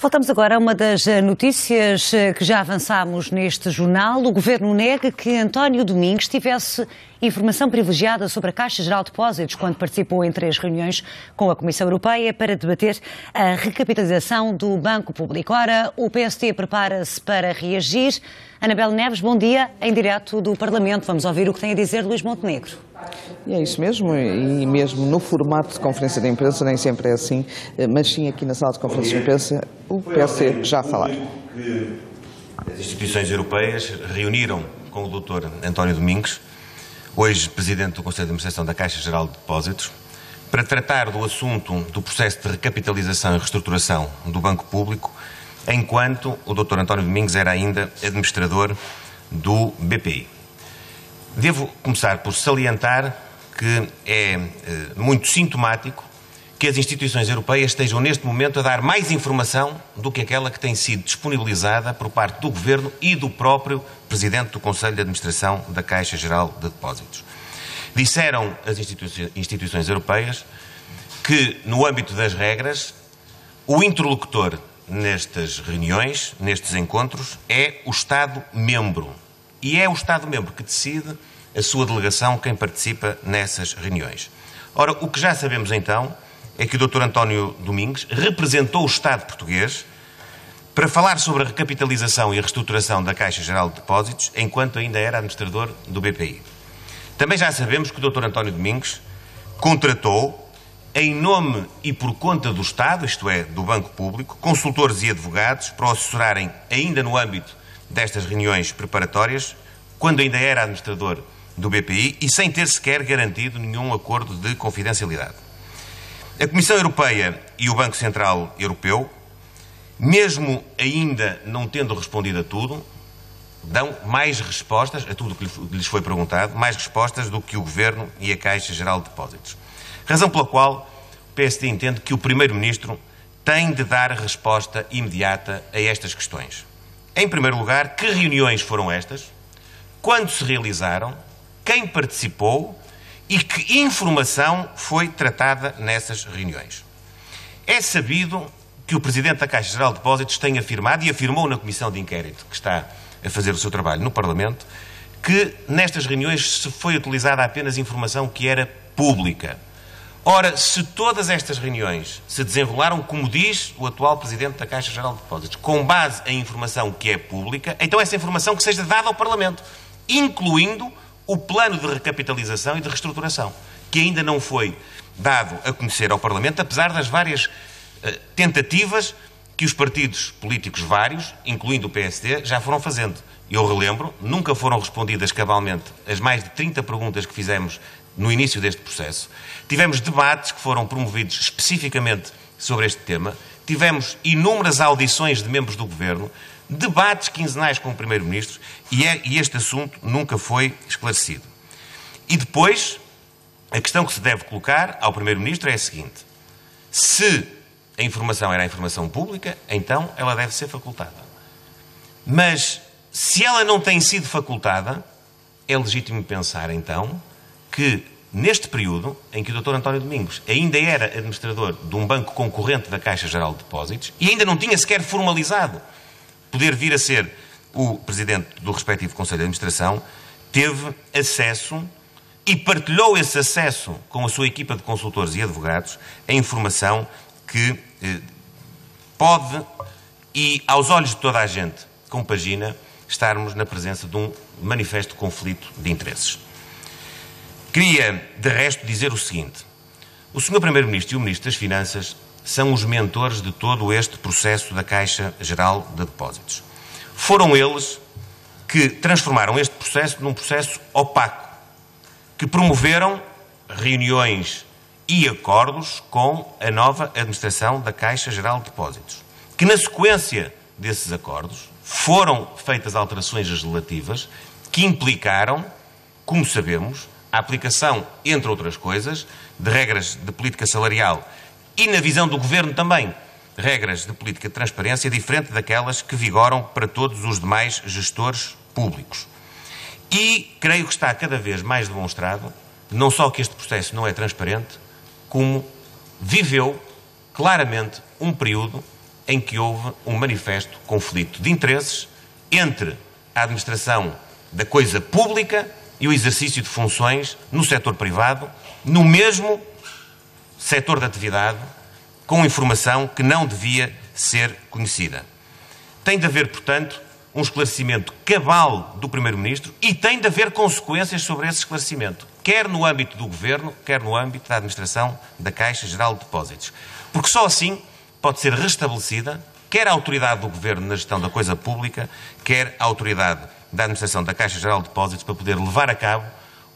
Voltamos agora a uma das notícias que já avançámos neste jornal. O Governo nega que António Domingos tivesse informação privilegiada sobre a Caixa Geral de Depósitos quando participou em 3 reuniões com a Comissão Europeia para debater a recapitalização do Banco Público. Ora, o PSD prepara-se para reagir. Anabela Neves, bom dia, em direto do Parlamento. Vamos ouvir o que tem a dizer Luís Montenegro. E é isso mesmo, e mesmo no formato de conferência de imprensa, nem sempre é assim, mas sim aqui na sala de conferência de imprensa, o PSD já a falar. As instituições europeias reuniram com o Dr. António Domingos, hoje Presidente do Conselho de Administração da Caixa Geral de Depósitos, para tratar do assunto do processo de recapitalização e reestruturação do Banco Público, enquanto o Dr. António Domingos era ainda administrador do BPI. Devo começar por salientar que é muito sintomático que as instituições europeias estejam neste momento a dar mais informação do que aquela que tem sido disponibilizada por parte do Governo e do próprio Presidente do Conselho de Administração da Caixa Geral de Depósitos. Disseram as instituições europeias que, no âmbito das regras, o interlocutor nestas reuniões, nestes encontros, é o Estado-membro. E é o Estado-membro que decide a sua delegação, quem participa nessas reuniões. Ora, o que já sabemos então é que o Dr. António Domingos representou o Estado português para falar sobre a recapitalização e a reestruturação da Caixa Geral de Depósitos, enquanto ainda era administrador do BPI. Também já sabemos que o Dr. António Domingos contratou, em nome e por conta do Estado, isto é, do Banco Público, consultores e advogados para o assessorarem, ainda no âmbito destas reuniões preparatórias, quando ainda era administrador do BPI e sem ter sequer garantido nenhum acordo de confidencialidade. A Comissão Europeia e o Banco Central Europeu, mesmo ainda não tendo respondido a tudo, dão mais respostas a tudo o que lhes foi perguntado, mais respostas do que o Governo e a Caixa Geral de Depósitos. Razão pela qual o PSD entende que o Primeiro-Ministro tem de dar resposta imediata a estas questões. Em primeiro lugar, que reuniões foram estas? Quando se realizaram? Quem participou? E que informação foi tratada nessas reuniões? É sabido que o Presidente da Caixa Geral de Depósitos tem afirmado, e afirmou na Comissão de Inquérito que está a fazer o seu trabalho no Parlamento, que nestas reuniões se foi utilizada apenas informação que era pública. Ora, se todas estas reuniões se desenrolaram, como diz o atual Presidente da Caixa Geral de Depósitos, com base em informação que é pública, então essa informação que seja dada ao Parlamento, incluindo o plano de recapitalização e de reestruturação, que ainda não foi dado a conhecer ao Parlamento, apesar das várias tentativas que os partidos políticos vários, incluindo o PSD, já foram fazendo. Eu relembro, nunca foram respondidas cabalmente as mais de 30 perguntas que fizemos no início deste processo. Tivemos debates que foram promovidos especificamente sobre este tema, tivemos inúmeras audições de membros do Governo, debates quinzenais com o Primeiro-Ministro e este assunto nunca foi esclarecido. E depois, a questão que se deve colocar ao Primeiro-Ministro é a seguinte: se a informação era a informação pública, então ela deve ser facultada. Mas, se ela não tem sido facultada, é legítimo pensar, então, que neste período em que o Dr. António Domingos ainda era administrador de um banco concorrente da Caixa Geral de Depósitos e ainda não tinha sequer formalizado poder vir a ser o Presidente do respectivo Conselho de Administração, teve acesso e partilhou esse acesso com a sua equipa de consultores e advogados a informação que pode, e aos olhos de toda a gente, compagina estarmos na presença de um manifesto conflito de interesses. Queria, de resto, dizer o seguinte: o Sr. Primeiro-Ministro e o Ministro das Finanças são os mentores de todo este processo da Caixa Geral de Depósitos. Foram eles que transformaram este processo num processo opaco, que promoveram reuniões e acordos com a nova administração da Caixa Geral de Depósitos, que na sequência desses acordos foram feitas alterações legislativas que implicaram, como sabemos, a aplicação, entre outras coisas, de regras de política salarial e, na visão do Governo também, regras de política de transparência diferente daquelas que vigoram para todos os demais gestores públicos. E creio que está cada vez mais demonstrado, não só que este processo não é transparente, como viveu claramente um período em que houve um manifesto conflito de interesses entre a administração da coisa pública e o exercício de funções no setor privado, no mesmo setor de atividade, com informação que não devia ser conhecida. Tem de haver, portanto, um esclarecimento cabal do Primeiro-Ministro e tem de haver consequências sobre esse esclarecimento, quer no âmbito do Governo, quer no âmbito da administração da Caixa Geral de Depósitos. Porque só assim pode ser restabelecida quer a autoridade do Governo na gestão da coisa pública, quer a autoridade da administração da Caixa Geral de Depósitos para poder levar a cabo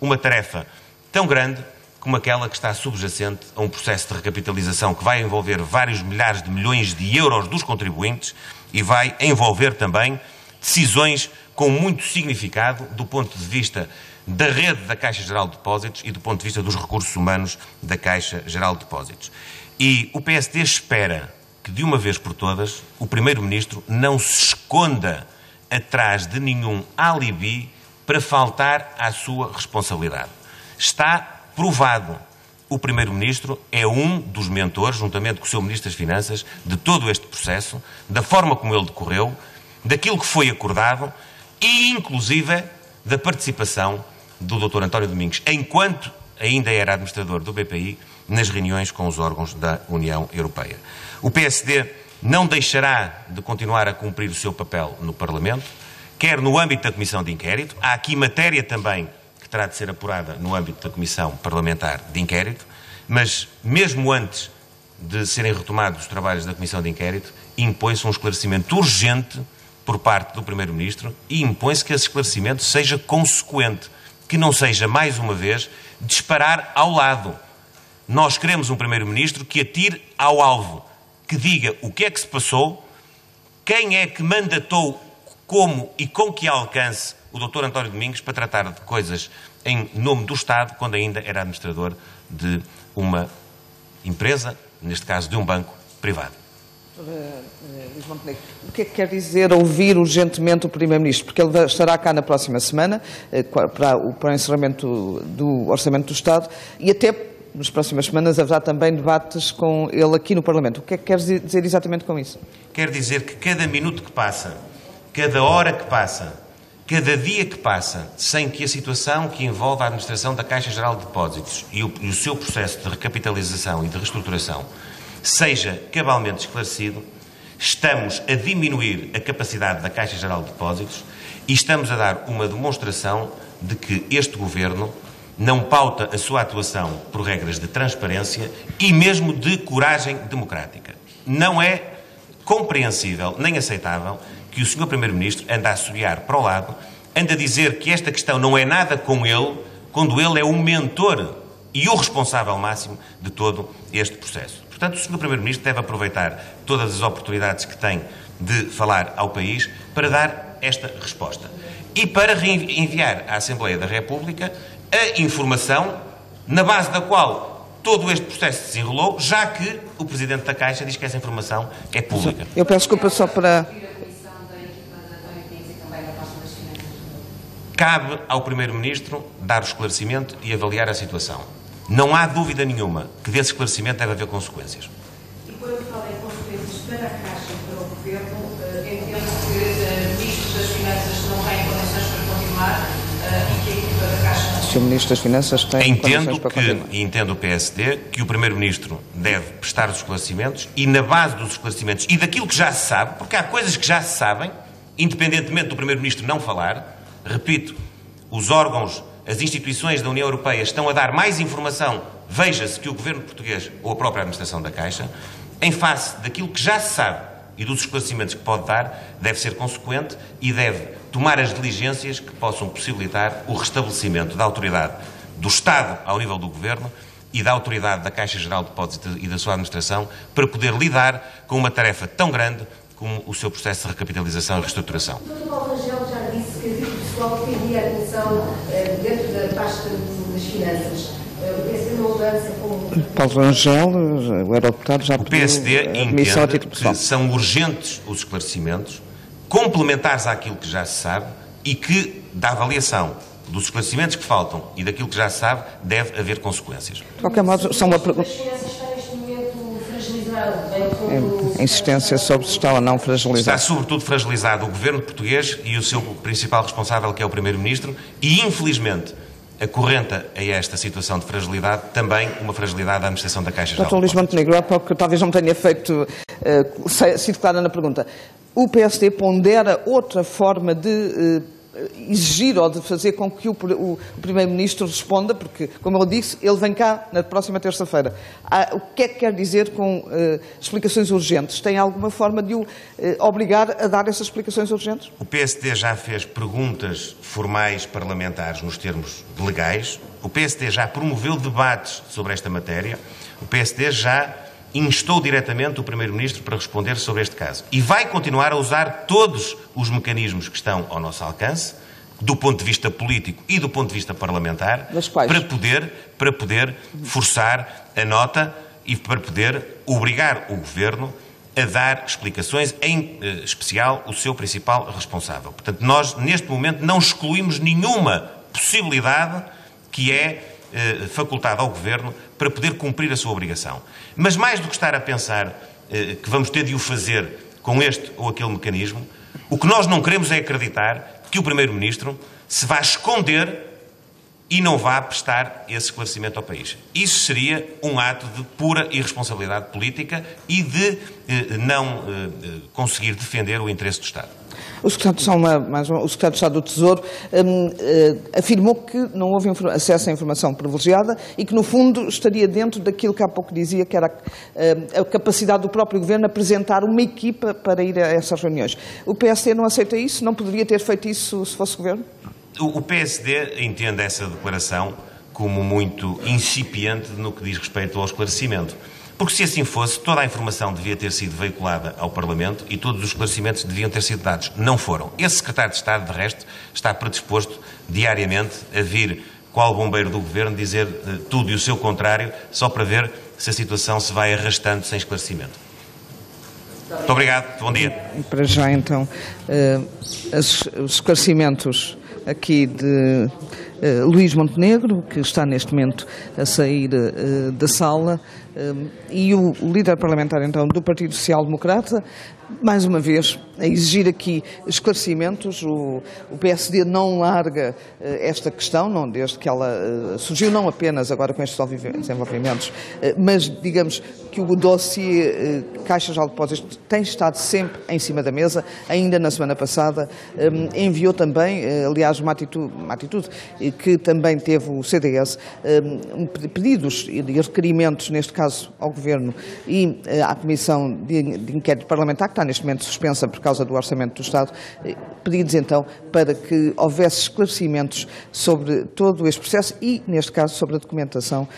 uma tarefa tão grande como aquela que está subjacente a um processo de recapitalização que vai envolver vários milhares de milhões de euros dos contribuintes e vai envolver também decisões com muito significado do ponto de vista da rede da Caixa Geral de Depósitos e do ponto de vista dos recursos humanos da Caixa Geral de Depósitos. E o PSD espera que, de uma vez por todas, o Primeiro-Ministro não se esconda atrás de nenhum alibi para faltar à sua responsabilidade. Está provado. O Primeiro-Ministro é um dos mentores, juntamente com o seu Ministro das Finanças, de todo este processo, da forma como ele decorreu, daquilo que foi acordado e, inclusive, da participação do Dr. António Domingos, enquanto ainda era administrador do BPI, nas reuniões com os órgãos da União Europeia. O PSD não deixará de continuar a cumprir o seu papel no Parlamento, quer no âmbito da Comissão de Inquérito. Há aqui matéria também que terá de ser apurada no âmbito da Comissão Parlamentar de Inquérito, mas mesmo antes de serem retomados os trabalhos da Comissão de Inquérito, impõe-se um esclarecimento urgente por parte do Primeiro-Ministro e impõe-se que esse esclarecimento seja consequente, que não seja, mais uma vez, disparar ao lado. Nós queremos um Primeiro-Ministro que atire ao alvo, que diga o que é que se passou, quem é que mandatou, como e com que alcance o Dr. António Domingos para tratar de coisas em nome do Estado, quando ainda era administrador de uma empresa, neste caso de um banco privado. Luís Montenegro, o que é que quer dizer ouvir urgentemente o Primeiro-Ministro? Porque ele estará cá na próxima semana para o encerramento do Orçamento do Estado e até nas próximas semanas haverá também debates com ele aqui no Parlamento. O que é que quer dizer exatamente com isso? Quer dizer que cada minuto que passa, cada hora que passa, cada dia que passa, sem que a situação que envolve a administração da Caixa Geral de Depósitos e o seu processo de recapitalização e de reestruturação seja cabalmente esclarecido, estamos a diminuir a capacidade da Caixa Geral de Depósitos e estamos a dar uma demonstração de que este Governo não pauta a sua atuação por regras de transparência e mesmo de coragem democrática. Não é compreensível nem aceitável que o Sr. Primeiro-Ministro ande a assobiar para o lado, ande a dizer que esta questão não é nada com ele, quando ele é o mentor e o responsável máximo de todo este processo. Portanto, o Sr. Primeiro-Ministro deve aproveitar todas as oportunidades que tem de falar ao país para dar esta resposta. E para enviar à Assembleia da República a informação na base da qual todo este processo se desenrolou, já que o Presidente da Caixa diz que essa informação é pública. Eu peço desculpa só para... Cabe ao Primeiro-Ministro dar o esclarecimento e avaliar a situação. Não há dúvida nenhuma que desse esclarecimento deve haver consequências. E quando fala em consequências para a Caixa e para o Governo, entendo que o Ministro das Finanças não tem condições para continuar e que a equipa da Caixa... O Sr. Ministro das Finanças tem condições para continuar. Entendo o PSD que o Primeiro-Ministro deve prestar os esclarecimentos e na base dos esclarecimentos e daquilo que já se sabe, porque há coisas que já se sabem, independentemente do Primeiro-Ministro não falar, repito, os órgãos, as instituições da União Europeia estão a dar mais informação, veja-se, que o Governo português ou a própria administração da Caixa, em face daquilo que já se sabe e dos esclarecimentos que pode dar, deve ser consequente e deve tomar as diligências que possam possibilitar o restabelecimento da autoridade do Estado ao nível do Governo e da autoridade da Caixa Geral de Depósitos e da sua administração para poder lidar com uma tarefa tão grande como o seu processo de recapitalização e reestruturação. O Dr. Paulo Rangel já disse que havia pessoal que defendia a admissão dentro da pasta das finanças. O PSD não avança como... Paulo Rangel, o eurodeputado, já pediu a admissão a título pessoal. O PSD entende que são urgentes os esclarecimentos, complementares àquilo que já se sabe e que, da avaliação dos esclarecimentos que faltam e daquilo que já se sabe, deve haver consequências. De qualquer modo, são uma pergunta... As finanças estão neste momento fragilizadas a insistência sobre se está ou não fragilizado. Está sobretudo fragilizado o governo português e o seu principal responsável, que é o Primeiro-Ministro, e infelizmente acorrenta a esta situação de fragilidade também uma fragilidade da administração da Caixa Geral de Dr. Luís Montenegro, há pouco talvez não me tenha sido clara na pergunta. O PSD pondera outra forma de exigir ou de fazer com que o Primeiro-Ministro responda, porque, como ele disse, ele vem cá na próxima terça-feira. O que é que quer dizer com explicações urgentes? Tem alguma forma de o obrigar a dar essas explicações urgentes? O PSD já fez perguntas formais parlamentares nos termos legais, o PSD já promoveu debates sobre esta matéria, o PSD já instou diretamente o Primeiro-Ministro para responder sobre este caso. E vai continuar a usar todos os mecanismos que estão ao nosso alcance, do ponto de vista político e do ponto de vista parlamentar, para poder forçar a nota e para poder obrigar o Governo a dar explicações, em especial o seu principal responsável. Portanto, nós, neste momento, não excluímos nenhuma possibilidade que é facultada ao Governo para poder cumprir a sua obrigação. Mas mais do que estar a pensar que vamos ter de o fazer com este ou aquele mecanismo, o que nós não queremos é acreditar que o Primeiro-Ministro se vá esconder e não vá prestar esse esclarecimento ao país. Isso seria um ato de pura irresponsabilidade política e de não conseguir defender o interesse do Estado. O Secretário de Estado do Tesouro afirmou que não houve acesso à informação privilegiada e que, no fundo, estaria dentro daquilo que há pouco dizia, que era a capacidade do próprio Governo apresentar uma equipa para ir a essas reuniões. O PSD não aceita isso? Não poderia ter feito isso se fosse Governo? O PSD entende essa declaração como muito incipiente no que diz respeito ao esclarecimento. Porque se assim fosse, toda a informação devia ter sido veiculada ao Parlamento e todos os esclarecimentos deviam ter sido dados. Não foram. Esse Secretário de Estado, de resto, está predisposto diariamente a vir qual bombeiro do Governo dizer tudo e o seu contrário, só para ver se a situação se vai arrastando sem esclarecimento. Muito obrigado. Bom dia. Para já, então, os esclarecimentos aqui de Luís Montenegro, que está neste momento a sair da sala, e o líder parlamentar, então, do Partido Social Democrata, mais uma vez, a exigir aqui esclarecimentos. O PSD não larga esta questão, não, desde que ela surgiu, não apenas agora com estes desenvolvimentos, mas, digamos, que o dossiê Caixa Geral de Depósitos tem estado sempre em cima da mesa. Ainda na semana passada enviou também, aliás, uma atitude que também teve o CDS, pedidos e requerimentos, neste caso ao Governo e à Comissão de Inquérito Parlamentar, que está neste momento suspensa por causa do Orçamento do Estado, pedidos então para que houvesse esclarecimentos sobre todo este processo e, neste caso, sobre a documentação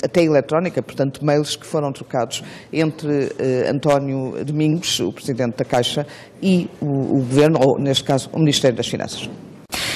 até eletrónica, portanto, mails que foram trocados entre António Domingos, o Presidente da Caixa, e o Governo, ou, neste caso, o Ministério das Finanças.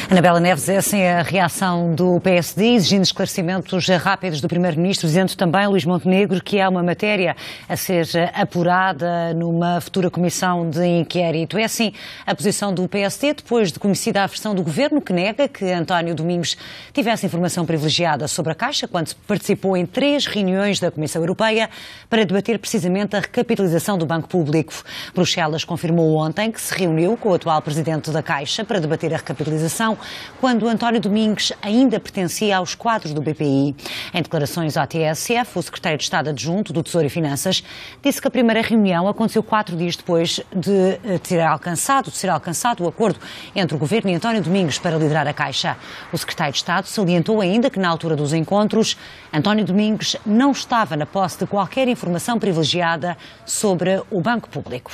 Anabela Neves, essa é a reação do PSD, exigindo esclarecimentos rápidos do Primeiro-Ministro, dizendo também, Luís Montenegro, que há uma matéria a ser apurada numa futura comissão de inquérito. É assim a posição do PSD, depois de conhecida a versão do Governo, que nega que António Domingos tivesse informação privilegiada sobre a Caixa, quando participou em 3 reuniões da Comissão Europeia para debater precisamente a recapitalização do Banco Público. Bruxelas confirmou ontem que se reuniu com o atual Presidente da Caixa para debater a recapitalização, quando António Domingos ainda pertencia aos quadros do BPI. Em declarações à TSF, o Secretário de Estado Adjunto do Tesouro e Finanças disse que a primeira reunião aconteceu 4 dias depois de ser alcançado o acordo entre o Governo e António Domingos para liderar a Caixa. O Secretário de Estado salientou ainda que, na altura dos encontros, António Domingos não estava na posse de qualquer informação privilegiada sobre o Banco Público.